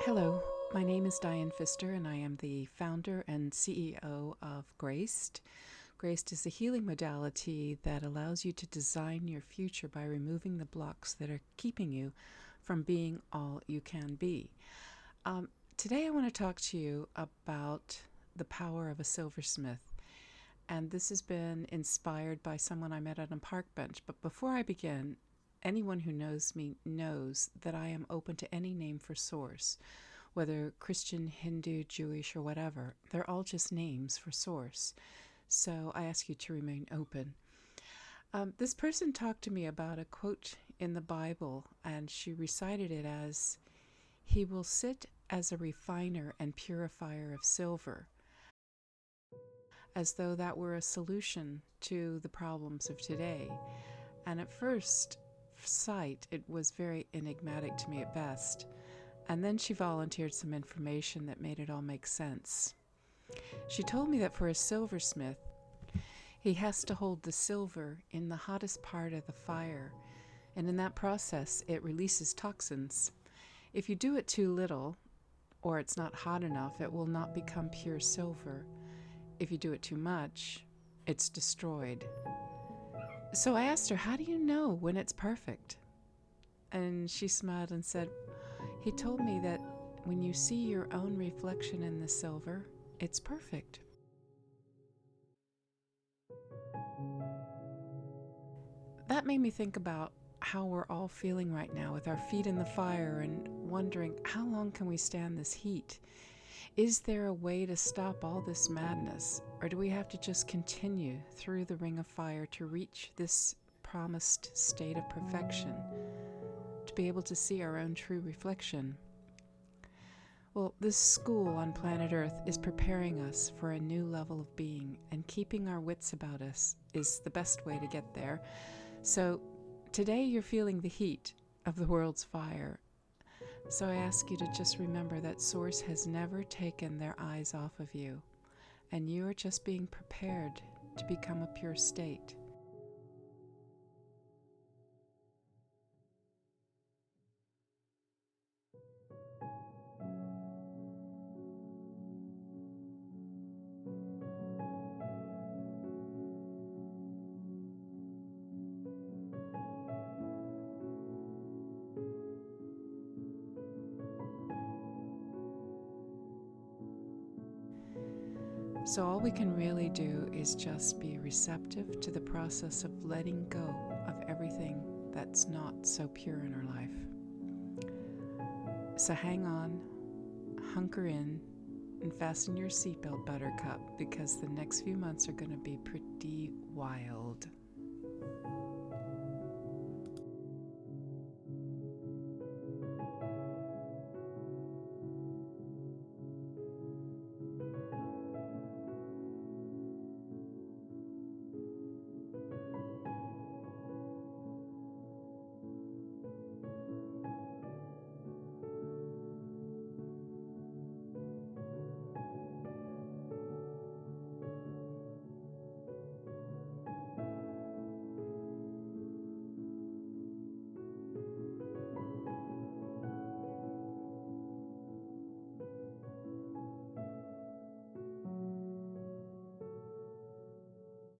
Hello, my name is Diane Pfister, and I am the founder and CEO of Graced. Graced is a healing modality that allows you to design your future by removing the blocks that are keeping you from being all you can be. Today I want to talk to you about the power of a silversmith. And this has been inspired by someone I met on a park bench. But before I begin, anyone who knows me knows that I am open to any name for source, whether Christian, Hindu, Jewish, or whatever. They're all just names for source. So I ask you to remain open. This person talked to me about a quote in the Bible, and she recited it as, "He will sit as a refiner and purifier of silver," as though that were a solution to the problems of today. And at first sight, it was very enigmatic to me at best. And then she volunteered some information that made it all make sense. She told me that for a silversmith, he has to hold the silver in the hottest part of the fire, and in that process, it releases toxins. If you do it too little, or it's not hot enough, it will not become pure silver. If you do it too much, it's destroyed. So I asked her, "How do you know when it's perfect?" And she smiled and said, "He told me that when you see your own reflection in the silver, it's perfect." That made me think about how we're all feeling right now with our feet in the fire and wondering, how long can we stand this heat? Is there a way to stop all this madness, or do we have to just continue through the ring of fire to reach this promised state of perfection, to be able to see our own true reflection? Well, this school on planet Earth is preparing us for a new level of being, and keeping our wits about us is the best way to get there. So today you're feeling the heat of the world's fire. So I ask you to just remember that Source has never taken their eyes off of you, and you are just being prepared to become a pure state. So all we can really do is just be receptive to the process of letting go of everything that's not so pure in our life. So hang on, hunker in, and fasten your seatbelt, Buttercup, because the next few months are going to be pretty wild.